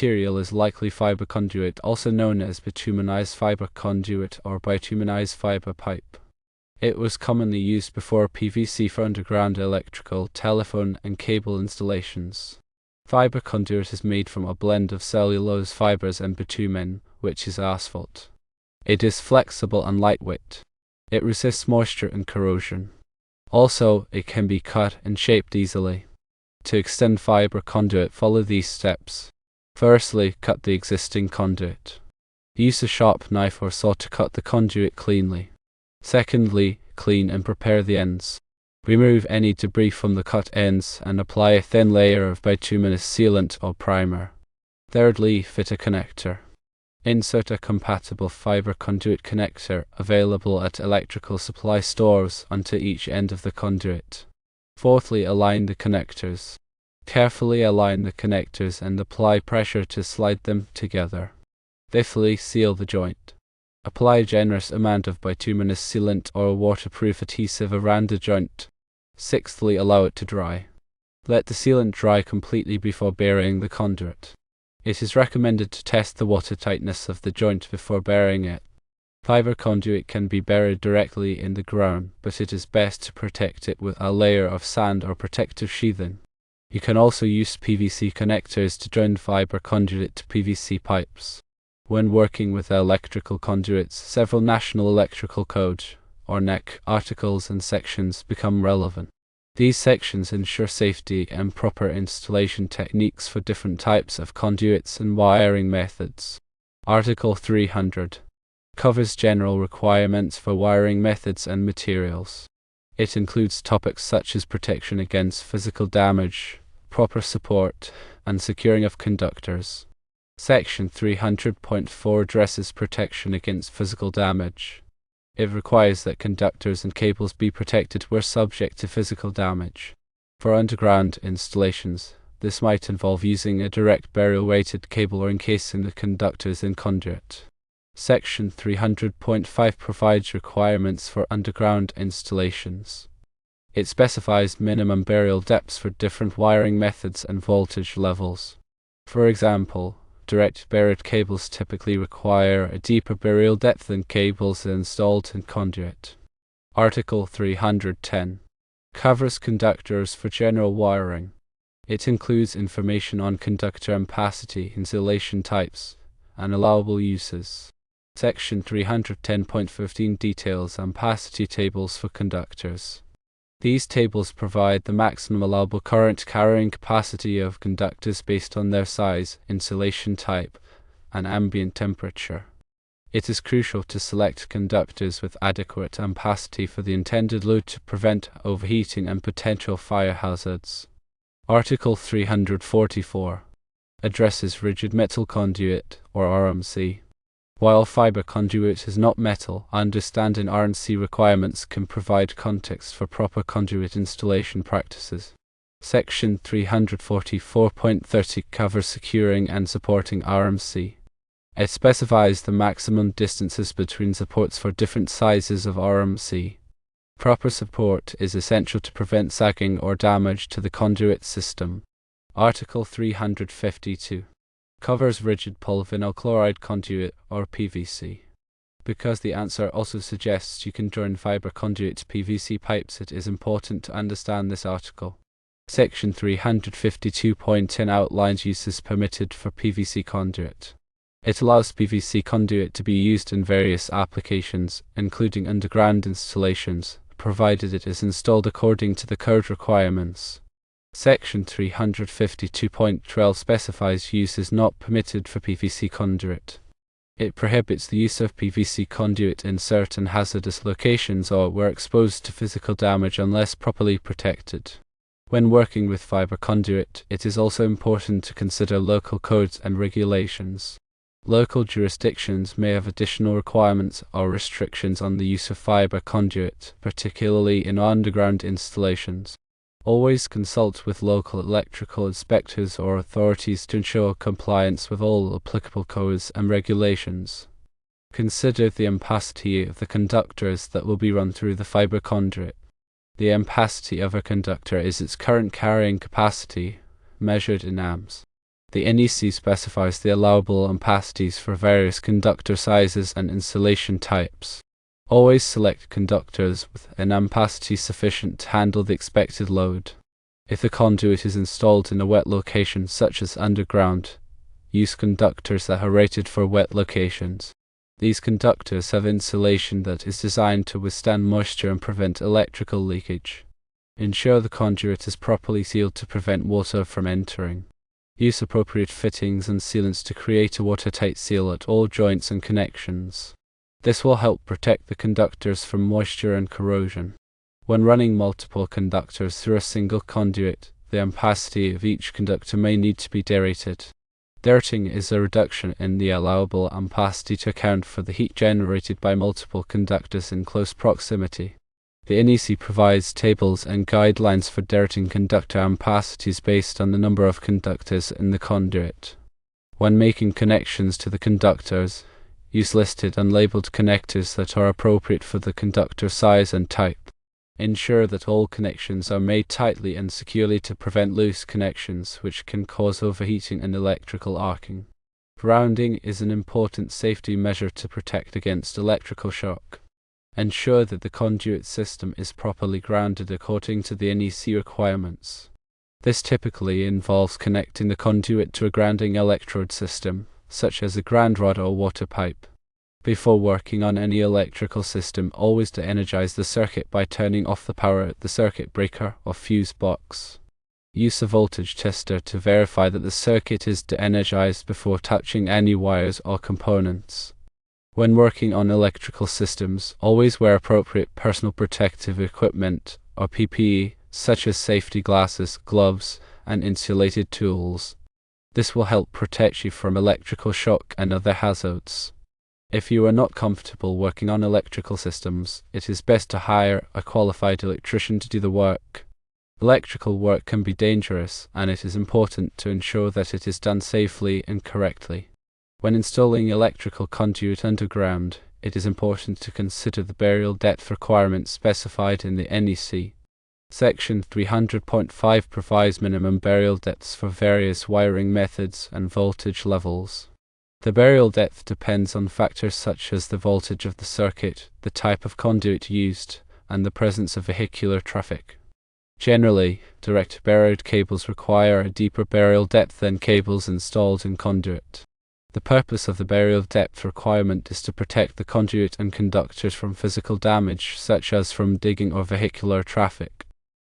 material is likely fiber conduit, also known as bituminized fiber conduit or bituminized fiber pipe. It was commonly used before PVC for underground electrical, telephone, and cable installations. Fiber conduit is made from a blend of cellulose fibers and bitumen, which is asphalt. It is flexible and lightweight. It resists moisture and corrosion. Also, it can be cut and shaped easily. To extend fiber conduit, follow these steps. Firstly, cut the existing conduit. Use a sharp knife or saw to cut the conduit cleanly. Secondly, clean and prepare the ends. Remove any debris from the cut ends and apply a thin layer of bituminous sealant or primer. Thirdly, fit a connector. Insert a compatible fiber conduit connector available at electrical supply stores onto each end of the conduit. Fourthly, align the connectors. Carefully align the connectors and apply pressure to slide them together. Fifthly, seal the joint. Apply a generous amount of bituminous sealant or waterproof adhesive around the joint. Sixthly, allow it to dry. Let the sealant dry completely before burying the conduit. It is recommended to test the watertightness of the joint before burying it. Fiber conduit can be buried directly in the ground, but it is best to protect it with a layer of sand or protective sheathing. You can also use PVC connectors to join fiber conduit to PVC pipes. When working with electrical conduits, several National Electrical Code, or NEC, articles and sections become relevant. These sections ensure safety and proper installation techniques for different types of conduits and wiring methods. Article 300 covers general requirements for wiring methods and materials. It includes topics such as protection against physical damage, proper support, and securing of conductors. Section 300.4 addresses protection against physical damage. It requires that conductors and cables be protected where subject to physical damage. For underground installations, this might involve using a direct burial-weighted cable or encasing the conductors in conduit. Section 300.5 provides requirements for underground installations. It specifies minimum burial depths for different wiring methods and voltage levels. For example, direct buried cables typically require a deeper burial depth than cables installed in conduit. Article 310 covers conductors for general wiring. It includes information on conductor ampacity, insulation types, and allowable uses. Section 310.15 details ampacity tables for conductors. These tables provide the maximum allowable current carrying capacity of conductors based on their size, insulation type, and ambient temperature. It is crucial to select conductors with adequate ampacity for the intended load to prevent overheating and potential fire hazards. Article 344 addresses rigid metal conduit, or RMC. While fiber conduit is not metal, understanding RMC requirements can provide context for proper conduit installation practices. Section 344.30 covers securing and supporting RMC. It specifies the maximum distances between supports for different sizes of RMC. Proper support is essential to prevent sagging or damage to the conduit system. Article 352 covers rigid polyvinyl chloride conduit, or PVC. Because the answer also suggests you can join fiber conduit to PVC pipes, it is important to understand this article. Section 352.10 outlines uses permitted for PVC conduit. It allows PVC conduit to be used in various applications, including underground installations, provided it is installed according to the code requirements. Section 352.12 specifies uses not permitted for PVC conduit. It prohibits the use of PVC conduit in certain hazardous locations or where exposed to physical damage unless properly protected. When working with fiber conduit, it is also important to consider local codes and regulations. Local jurisdictions may have additional requirements or restrictions on the use of fiber conduit, particularly in underground installations. Always consult with local electrical inspectors or authorities to ensure compliance with all applicable codes and regulations. Consider the ampacity of the conductors that will be run through the fiber conduit. The ampacity of a conductor is its current carrying capacity, measured in amps. The NEC specifies the allowable ampacities for various conductor sizes and insulation types. Always select conductors with an ampacity sufficient to handle the expected load. If the conduit is installed in a wet location such as underground, use conductors that are rated for wet locations. These conductors have insulation that is designed to withstand moisture and prevent electrical leakage. Ensure the conduit is properly sealed to prevent water from entering. Use appropriate fittings and sealants to create a watertight seal at all joints and connections. This will help protect the conductors from moisture and corrosion. When running multiple conductors through a single conduit, the ampacity of each conductor may need to be derated. Derating is a reduction in the allowable ampacity to account for the heat generated by multiple conductors in close proximity. The NEC provides tables and guidelines for derating conductor ampacities based on the number of conductors in the conduit. When making connections to the conductors, use listed and labeled connectors that are appropriate for the conductor size and type. Ensure that all connections are made tightly and securely to prevent loose connections, which can cause overheating and electrical arcing. Grounding is an important safety measure to protect against electrical shock. Ensure that the conduit system is properly grounded according to the NEC requirements. This typically involves connecting the conduit to a grounding electrode system, such as a ground rod or water pipe. Before working on any electrical system, always de-energize the circuit by turning off the power at the circuit breaker or fuse box. Use a voltage tester to verify that the circuit is de-energized before touching any wires or components. When working on electrical systems, always wear appropriate personal protective equipment or PPE, such as safety glasses, gloves, and insulated tools. This will help protect you from electrical shock and other hazards. If you are not comfortable working on electrical systems, it is best to hire a qualified electrician to do the work. Electrical work can be dangerous, and it is important to ensure that it is done safely and correctly. When installing electrical conduit underground, it is important to consider the burial depth requirements specified in the NEC. Section 300.5 provides minimum burial depths for various wiring methods and voltage levels. The burial depth depends on factors such as the voltage of the circuit, the type of conduit used, and the presence of vehicular traffic. Generally, direct buried cables require a deeper burial depth than cables installed in conduit. The purpose of the burial depth requirement is to protect the conduit and conductors from physical damage, such as from digging or vehicular traffic.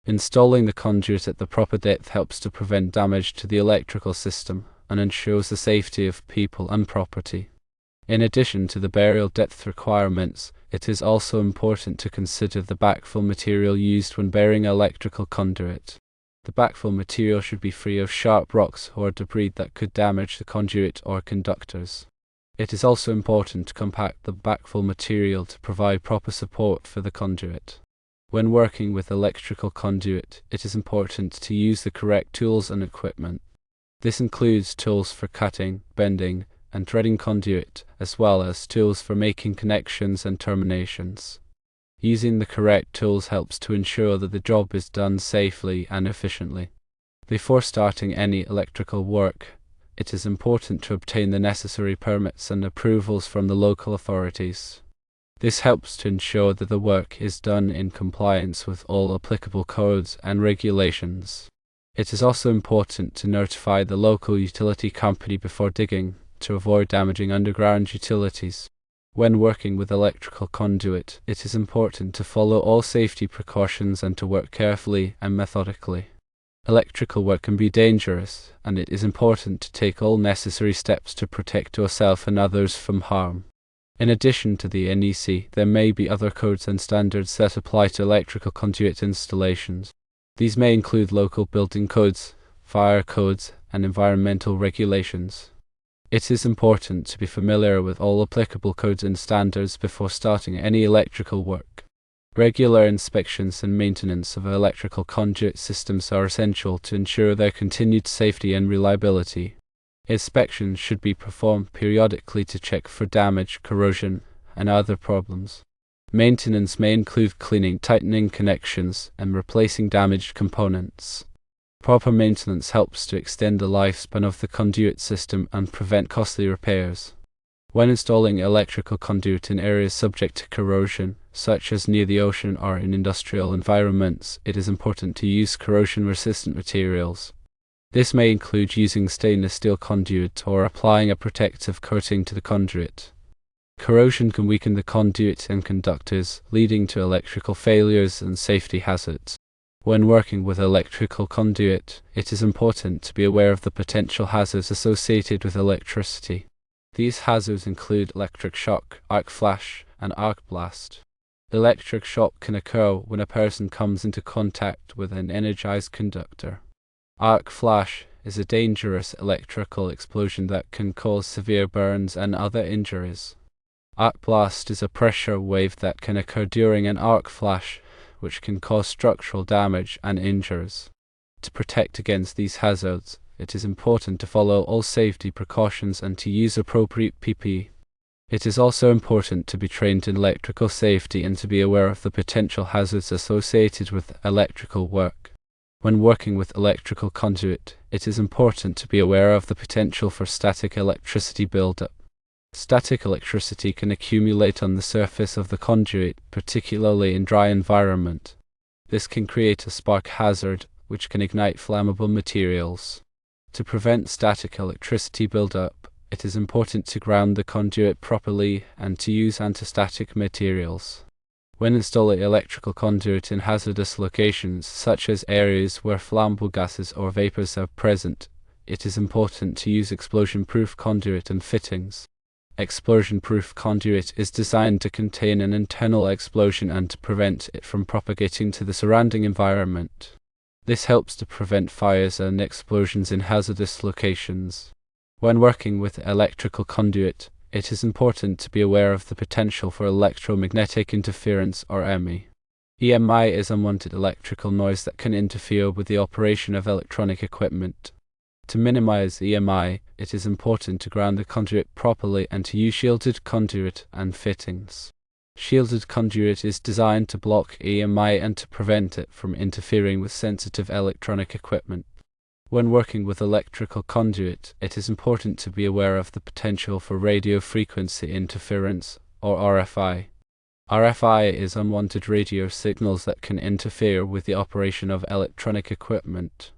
Installing the conduit at the proper depth helps to prevent damage to the electrical system and ensures the safety of people and property. In addition to the burial depth requirements, it is also important to consider the backfill material used when burying electrical conduit. The backfill material should be free of sharp rocks or debris that could damage the conduit or conductors. It is also important to compact the backfill material to provide proper support for the conduit. When working with electrical conduit, it is important to use the correct tools and equipment. This includes tools for cutting, bending, and threading conduit, as well as tools for making connections and terminations. Using the correct tools helps to ensure that the job is done safely and efficiently. Before starting any electrical work, it is important to obtain the necessary permits and approvals from the local authorities. This helps to ensure that the work is done in compliance with all applicable codes and regulations. It is also important to notify the local utility company before digging to avoid damaging underground utilities. When working with electrical conduit, it is important to follow all safety precautions and to work carefully and methodically. Electrical work can be dangerous, and it is important to take all necessary steps to protect yourself and others from harm. In addition to the NEC, there may be other codes and standards that apply to electrical conduit installations. These may include local building codes, fire codes, and environmental regulations. It is important to be familiar with all applicable codes and standards before starting any electrical work. Regular inspections and maintenance of electrical conduit systems are essential to ensure their continued safety and reliability. Inspections should be performed periodically to check for damage, corrosion, and other problems. Maintenance may include cleaning, tightening connections, and replacing damaged components. Proper maintenance helps to extend the lifespan of the conduit system and prevent costly repairs. When installing electrical conduit in areas subject to corrosion, such as near the ocean or in industrial environments, it is important to use corrosion-resistant materials. This may include using stainless steel conduit or applying a protective coating to the conduit. Corrosion can weaken the conduit and conductors, leading to electrical failures and safety hazards. When working with electrical conduit, it is important to be aware of the potential hazards associated with electricity. These hazards include electric shock, arc flash, and arc blast. Electric shock can occur when a person comes into contact with an energized conductor. Arc flash is a dangerous electrical explosion that can cause severe burns and other injuries. Arc blast is a pressure wave that can occur during an arc flash, which can cause structural damage and injuries. To protect against these hazards, it is important to follow all safety precautions and to use appropriate PPE. It is also important to be trained in electrical safety and to be aware of the potential hazards associated with electrical work. When working with electrical conduit, it is important to be aware of the potential for static electricity buildup. Static electricity can accumulate on the surface of the conduit, particularly in dry environment. This can create a spark hazard, which can ignite flammable materials. To prevent static electricity buildup, it is important to ground the conduit properly and to use anti-static materials. When installing electrical conduit in hazardous locations, such as areas where flammable gases or vapors are present, it is important to use explosion-proof conduit and fittings. Explosion-proof conduit is designed to contain an internal explosion and to prevent it from propagating to the surrounding environment. This helps to prevent fires and explosions in hazardous locations. When working with electrical conduit, it is important to be aware of the potential for electromagnetic interference or EMI. EMI is unwanted electrical noise that can interfere with the operation of electronic equipment. To minimize EMI, it is important to ground the conduit properly and to use shielded conduit and fittings. Shielded conduit is designed to block EMI and to prevent it from interfering with sensitive electronic equipment. When working with electrical conduit, it is important to be aware of the potential for radio frequency interference, or RFI. RFI is unwanted radio signals that can interfere with the operation of electronic equipment.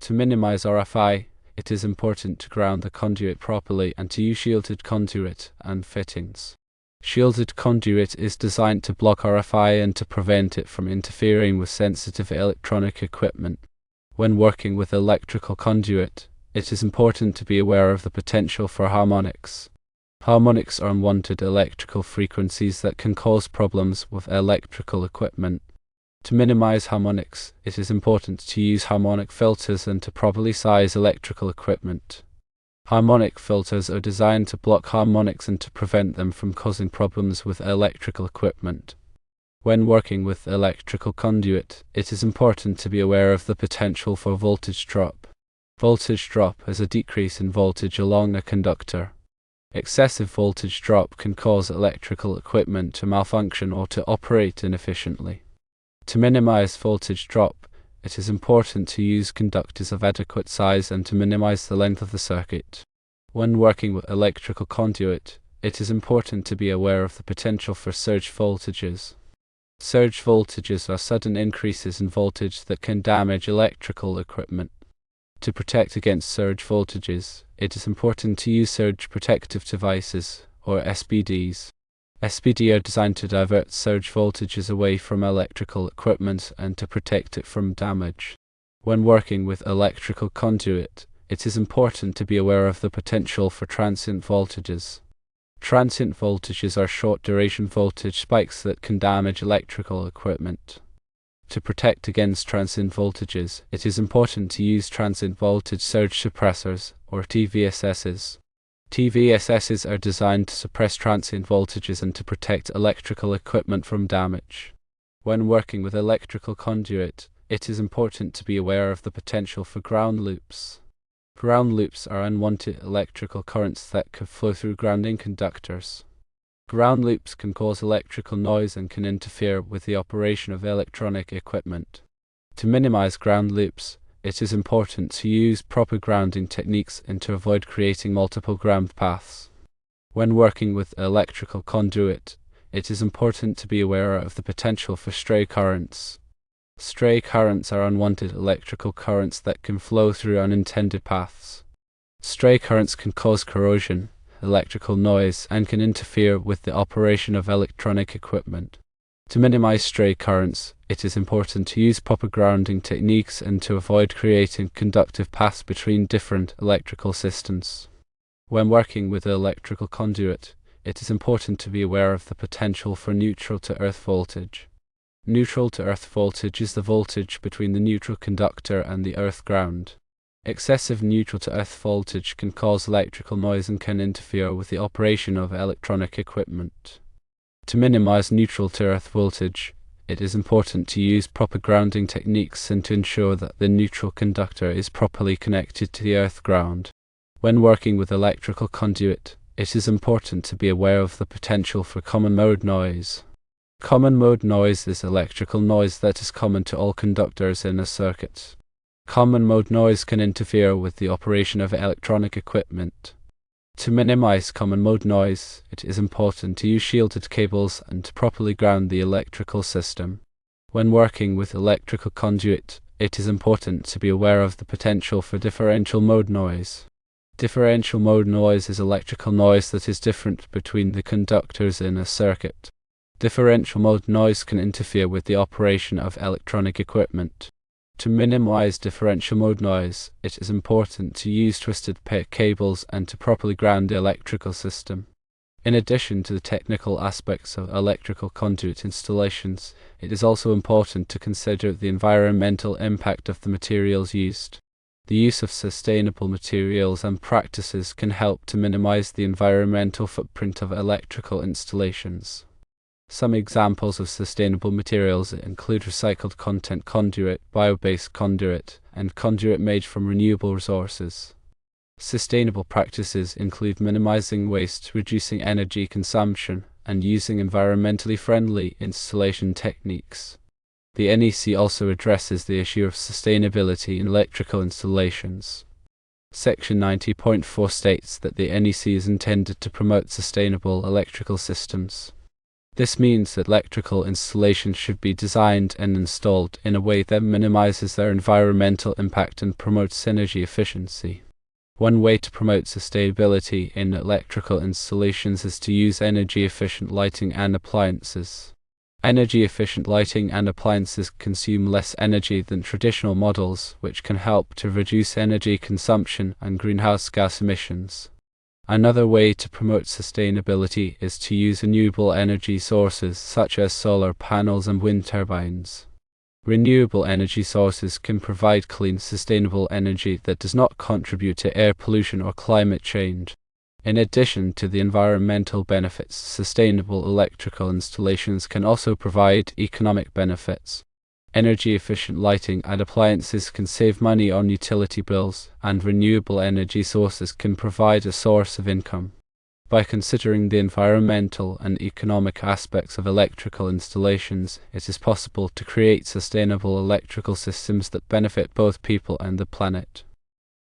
To minimize RFI, it is important to ground the conduit properly and to use shielded conduit and fittings. Shielded conduit is designed to block RFI and to prevent it from interfering with sensitive electronic equipment. When working with electrical conduit, it is important to be aware of the potential for harmonics. Harmonics are unwanted electrical frequencies that can cause problems with electrical equipment. To minimize harmonics, it is important to use harmonic filters and to properly size electrical equipment. Harmonic filters are designed to block harmonics and to prevent them from causing problems with electrical equipment. When working with electrical conduit, it is important to be aware of the potential for voltage drop. Voltage drop is a decrease in voltage along a conductor. Excessive voltage drop can cause electrical equipment to malfunction or to operate inefficiently. To minimize voltage drop, it is important to use conductors of adequate size and to minimize the length of the circuit. When working with electrical conduit, it is important to be aware of the potential for surge voltages. Surge voltages are sudden increases in voltage that can damage electrical equipment. To protect against surge voltages, it is important to use surge protective devices, or SPDs. SPD are designed to divert surge voltages away from electrical equipment and to protect it from damage. When working with electrical conduit, it is important to be aware of the potential for transient voltages. Transient voltages are short-duration voltage spikes that can damage electrical equipment. To protect against transient voltages, it is important to use transient voltage surge suppressors, or TVSSs. TVSSs are designed to suppress transient voltages and to protect electrical equipment from damage. When working with electrical conduit, it is important to be aware of the potential for ground loops. Ground loops are unwanted electrical currents that could flow through grounding conductors. Ground loops can cause electrical noise and can interfere with the operation of electronic equipment. To minimize ground loops, it is important to use proper grounding techniques and to avoid creating multiple ground paths. When working with electrical conduit, it is important to be aware of the potential for stray currents. Stray currents are unwanted electrical currents that can flow through unintended paths. Stray currents can cause corrosion, electrical noise, and can interfere with the operation of electronic equipment. To minimize stray currents, it is important to use proper grounding techniques and to avoid creating conductive paths between different electrical systems. When working with electrical conduit, it is important to be aware of the potential for neutral to earth voltage. Neutral to earth voltage is the voltage between the neutral conductor and the earth ground. Excessive neutral to earth voltage can cause electrical noise and can interfere with the operation of electronic equipment. To minimize neutral to earth voltage, it is important to use proper grounding techniques and to ensure that the neutral conductor is properly connected to the earth ground. When working with electrical conduit, it is important to be aware of the potential for common mode noise. Common mode noise is electrical noise that is common to all conductors in a circuit. Common mode noise can interfere with the operation of electronic equipment. To minimize common mode noise, it is important to use shielded cables and to properly ground the electrical system. When working with electrical conduit, it is important to be aware of the potential for differential mode noise. Differential mode noise is electrical noise that is different between the conductors in a circuit. Differential mode noise can interfere with the operation of electronic equipment. To minimize differential mode noise, it is important to use twisted pair cables and to properly ground the electrical system. In addition to the technical aspects of electrical conduit installations, it is also important to consider the environmental impact of the materials used. The use of sustainable materials and practices can help to minimize the environmental footprint of electrical installations. Some examples of sustainable materials include recycled content conduit, bio-based conduit, and conduit made from renewable resources. Sustainable practices include minimizing waste, reducing energy consumption, and using environmentally friendly installation techniques. The NEC also addresses the issue of sustainability in electrical installations. Section 90.4 states that the NEC is intended to promote sustainable electrical systems. This means that electrical installations should be designed and installed in a way that minimizes their environmental impact and promotes energy efficiency. One way to promote sustainability in electrical installations is to use energy-efficient lighting and appliances. Energy-efficient lighting and appliances consume less energy than traditional models, which can help to reduce energy consumption and greenhouse gas emissions. Another way to promote sustainability is to use renewable energy sources such as solar panels and wind turbines. Renewable energy sources can provide clean, sustainable energy that does not contribute to air pollution or climate change. In addition to the environmental benefits, sustainable electrical installations can also provide economic benefits. Energy-efficient lighting and appliances can save money on utility bills, and renewable energy sources can provide a source of income. By considering the environmental and economic aspects of electrical installations, it is possible to create sustainable electrical systems that benefit both people and the planet.